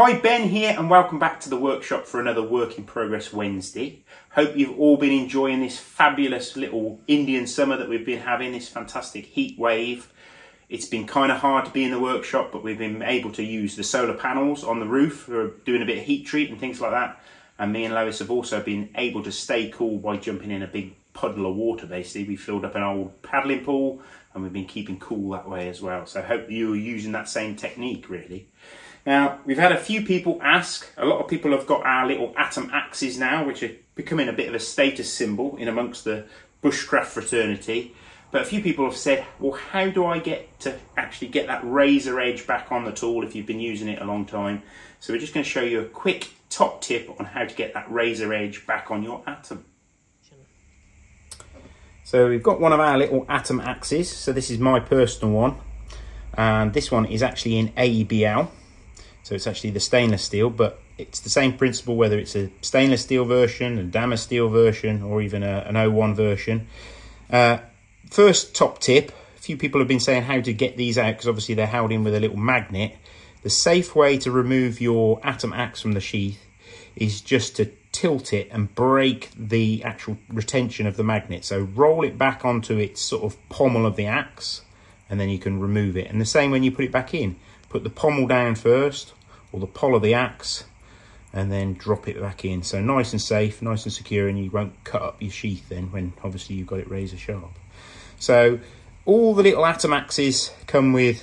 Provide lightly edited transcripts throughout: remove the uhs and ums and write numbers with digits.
Hi, Ben here and welcome back to the workshop for another Work in Progress Wednesday. Hope you've all been enjoying this fabulous little Indian summer that we've been having, this fantastic heat wave. It's been kind of hard to be in the workshop, but we've been able to use the solar panels on the roof. We're doing a bit of heat treat and things like that. And me and Lois have also been able to stay cool by jumping in a big puddle of water, basically. We filled up an old paddling pool and we've been keeping cool that way as well. So I hope you're using that same technique, really. Now, we've had a few people ask. A lot of people have got our little atom axes now, which are becoming a bit of a status symbol in amongst the Bushcraft fraternity. But a few people have said, well, how do I get to actually get that razor edge back on the tool if you've been using it a long time? So we're just going to show you a quick top tip on how to get that razor edge back on your atom. So we've got one of our little atom axes. So this is my personal one. And this one is actually in ABL. So it's actually the stainless steel, but it's the same principle whether it's a stainless steel version, a Damas steel version, or even an 01 version. First top tip, a few people have been saying how to get these out because obviously they're held in with a little magnet. The safe way to remove your atom axe from the sheath is just to tilt it and break the actual retention of the magnet. So roll it back onto its sort of pommel of the axe and then you can remove it. And the same when you put it back in. Put the pommel down first, or the poll of the axe, and then drop it back in. So nice and safe, nice and secure, and you won't cut up your sheath then when obviously you've got it razor sharp. So all the little atom axes come with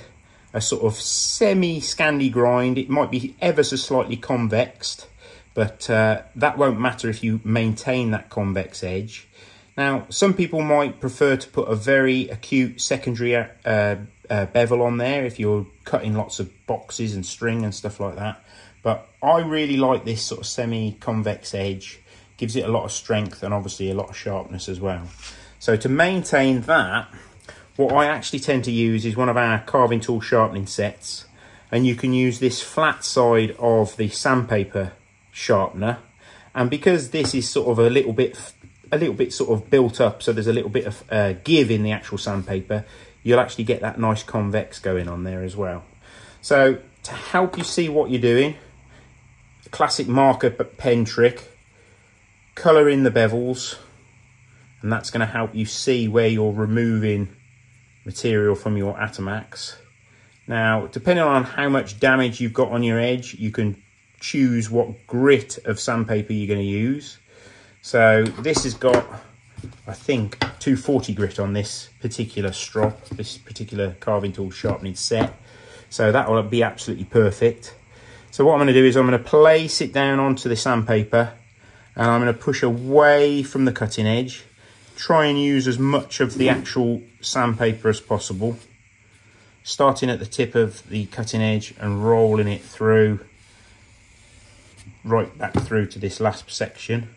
a sort of semi-Scandi grind. It might be ever so slightly convexed, but that won't matter if you maintain that convex edge. Now, some people might prefer to put a very acute secondary bevel on there if you're cutting lots of boxes and string and stuff like that. But I really like this sort of semi-convex edge. Gives it a lot of strength and obviously a lot of sharpness as well. So to maintain that, what I actually tend to use is one of our carving tool sharpening sets. And you can use this flat side of the sandpaper sharpener. And because this is sort of a little bit sort of built up, so there's a little bit of give in the actual sandpaper, you'll actually get that nice convex going on there as well. So to help you see what you're doing, the classic marker pen trick, colour in the bevels, and that's going to help you see where you're removing material from your atom axe. Now, depending on how much damage you've got on your edge, you can choose what grit of sandpaper you're going to use. So this has got, I think, 240 grit on this particular strop, this particular carving tool sharpening set. So that will be absolutely perfect. So what I'm going to do is I'm going to place it down onto the sandpaper and I'm going to push away from the cutting edge. Try and use as much of the actual sandpaper as possible. Starting at the tip of the cutting edge and rolling it through, right back through to this last section.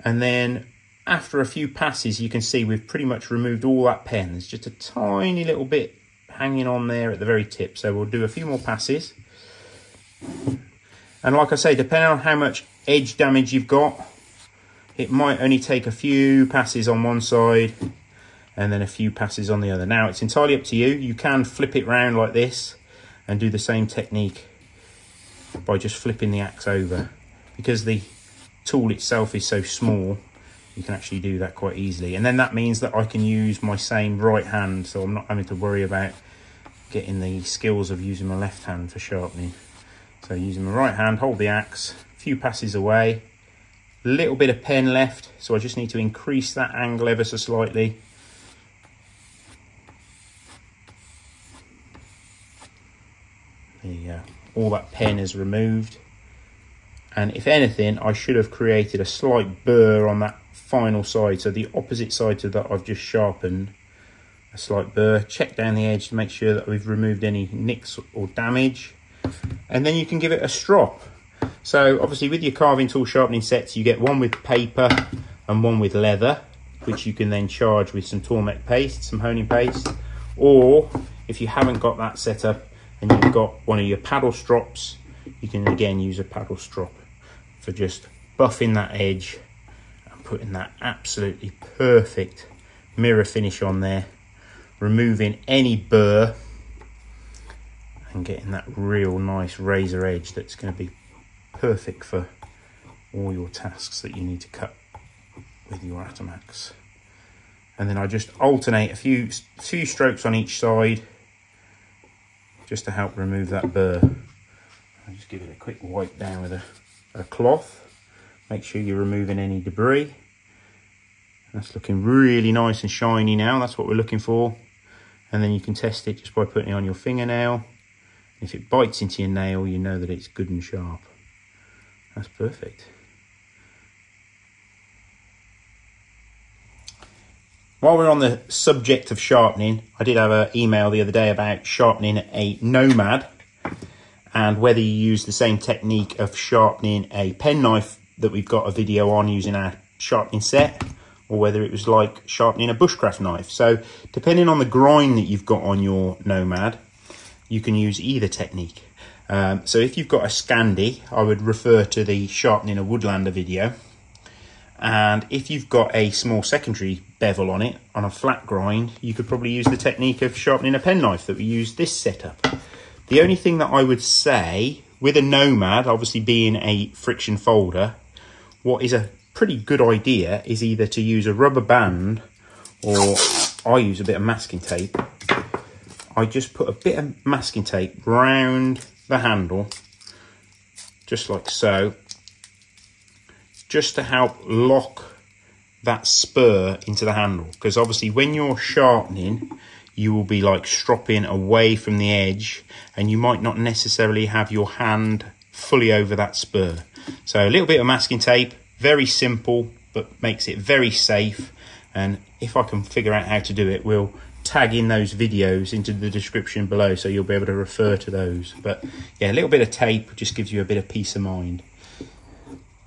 And then after a few passes, you can see we've pretty much removed all that pen. There's just a tiny little bit hanging on there at the very tip. So we'll do a few more passes. And like I say, depending on how much edge damage you've got, it might only take a few passes on one side and then a few passes on the other. Now, it's entirely up to you. You can flip it round like this and do the same technique by just flipping the axe over. Because the tool itself is so small, you can actually do that quite easily. And then that means that I can use my same right hand, so I'm not having to worry about getting the skills of using my left hand for sharpening. So using my right hand, hold the axe, a few passes away, a little bit of pen left, so I just need to increase that angle ever so slightly. There you go. All that pen is removed. And if anything, I should have created a slight burr on that final side. So the opposite side to that I've just sharpened, a slight burr. Check down the edge to make sure that we've removed any nicks or damage. And then you can give it a strop. So obviously with your carving tool sharpening sets, you get one with paper and one with leather, which you can then charge with some Tormek paste, some honing paste. Or if you haven't got that set up and you've got one of your paddle strops, you can again use a paddle strop for just buffing that edge and putting that absolutely perfect mirror finish on there, removing any burr and getting that real nice razor edge that's going to be perfect for all your tasks that you need to cut with your atom axe. And then I just alternate a few strokes on each side just to help remove that burr. I just give it a quick wipe down with a cloth. Make sure you're removing any debris. That's looking really nice and shiny now. That's what we're looking for. And then you can test it just by putting it on your fingernail. If it bites into your nail, you know that it's good and sharp. That's perfect. While we're on the subject of sharpening, I did have an email the other day about sharpening a Nomad and whether you use the same technique of sharpening a penknife that we've got a video on using our sharpening set, or whether it was like sharpening a Bushcraft knife. So depending on the grind that you've got on your Nomad, you can use either technique. So if you've got a Scandi, I would refer to the sharpening a Woodlander video. And if you've got a small secondary bevel on it, on a flat grind, you could probably use the technique of sharpening a penknife that we use this setup. The only thing that I would say, with a Nomad, obviously being a friction folder, what is a pretty good idea is either to use a rubber band, or I use a bit of masking tape. I just put a bit of masking tape round the handle, just like so, just to help lock that spur into the handle. Because obviously when you're sharpening, you will be like stropping away from the edge, and you might not necessarily have your hand fully over that spur. So a little bit of masking tape, very simple, but makes it very safe. And if I can figure out how to do it, we'll tag in those videos into the description below, so you'll be able to refer to those. But yeah, a little bit of tape just gives you a bit of peace of mind.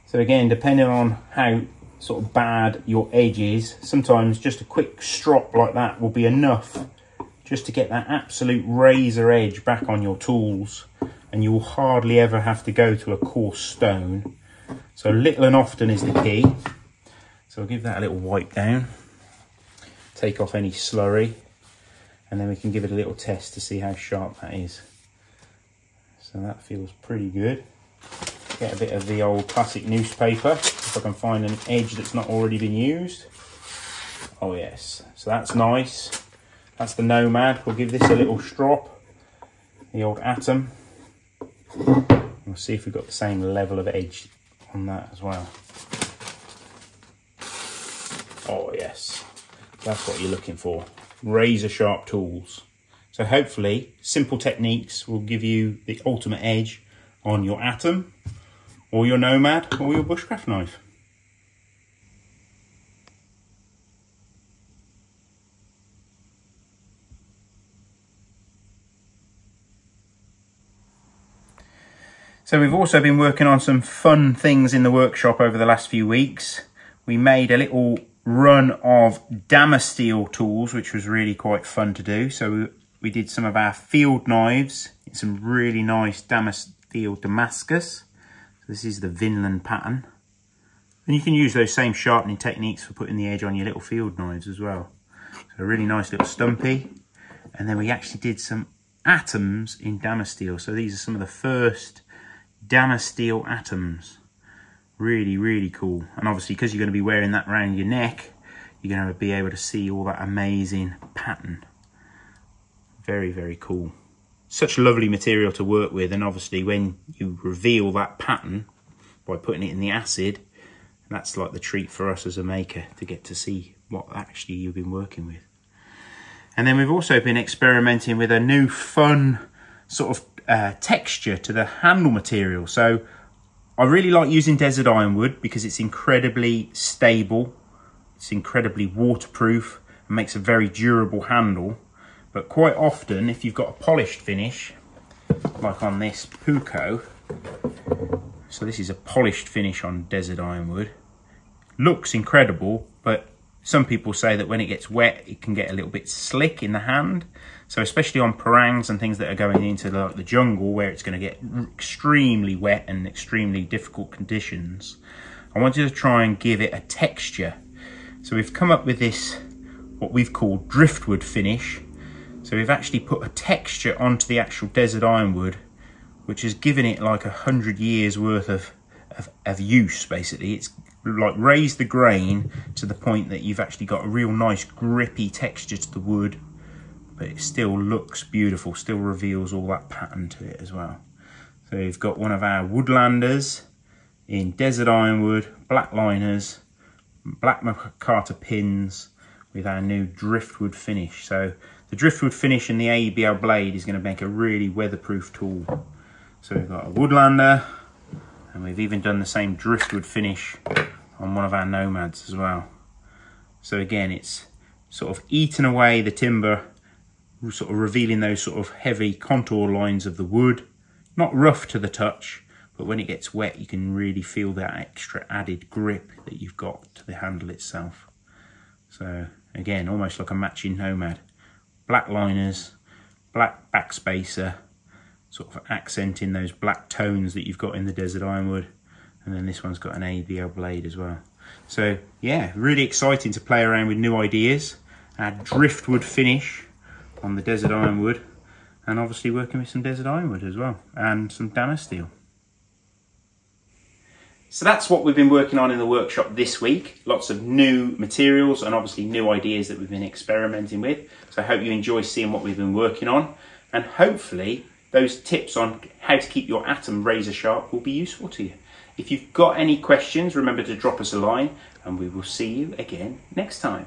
So again, depending on how sort of bad your edge is, sometimes just a quick strop like that will be enough just to get that absolute razor edge back on your tools, and you will hardly ever have to go to a coarse stone. So little and often is the key. So I'll give that a little wipe down, take off any slurry, and then we can give it a little test to see how sharp that is. So that feels pretty good. Get a bit of the old classic newspaper, if I can find an edge that's not already been used. Oh yes, so that's nice. That's the Nomad. We'll give this a little strop, the old Atom. We'll see if we've got the same level of edge on that as well. Oh yes, that's what you're looking for. Razor sharp tools. So hopefully simple techniques will give you the ultimate edge on your Atom, or your Nomad, or your Bushcraft knife. So we've also been working on some fun things in the workshop over the last few weeks. We made a little run of Damasteel tools, which was really quite fun to do. So we did some of our field knives in some really nice Damasteel Damascus. So this is the Vinland pattern. And you can use those same sharpening techniques for putting the edge on your little field knives as well. So a really nice little stumpy. And then we actually did some Atoms in Damasteel. So these are some of the first Damasteel Atoms. Really, really cool. And obviously, because you're going to be wearing that around your neck, you're going to be able to see all that amazing pattern. Very, very cool. Such lovely material to work with, and obviously when you reveal that pattern by putting it in the acid, that's like the treat for us as a maker, to get to see what actually you've been working with. And then we've also been experimenting with a new fun sort of texture to the handle material. So I really like using desert ironwood because it's incredibly stable, it's incredibly waterproof, and makes a very durable handle. But quite often, if you've got a polished finish, like on this Puko, so this is a polished finish on desert ironwood, looks incredible, but some people say that when it gets wet, it can get a little bit slick in the hand. So especially on parangs and things that are going into the jungle, where it's going to get extremely wet and extremely difficult conditions, I wanted to try and give it a texture. So we've come up with this, what we've called driftwood finish. So we've actually put a texture onto the actual desert ironwood, which has given it like 100 years worth of use, basically. It's like raised the grain to the point that you've actually got a real nice grippy texture to the wood, but it still looks beautiful, still reveals all that pattern to it as well. So we've got one of our woodlanders in desert ironwood, black liners, black micarta pins with our new driftwood finish. So the driftwood finish and the ABL blade is going to make a really weatherproof tool. So we've got a woodlander, and we've even done the same driftwood finish on one of our nomads as well. So again, it's sort of eaten away the timber, sort of revealing those sort of heavy contour lines of the wood. Not rough to the touch, but when it gets wet, you can really feel that extra added grip that you've got to the handle itself. So again, almost like a matching nomad. Black liners, black backspacer, sort of accenting those black tones that you've got in the desert ironwood. And then this one's got an ABL blade as well. So yeah, really exciting to play around with new ideas. Our driftwood finish on the desert ironwood, and obviously working with some desert ironwood as well, and some damask steel. So that's what we've been working on in the workshop this week. Lots of new materials and obviously new ideas that we've been experimenting with. So I hope you enjoy seeing what we've been working on, and hopefully those tips on how to keep your atom razor sharp will be useful to you. If you've got any questions, remember to drop us a line, and we will see you again next time.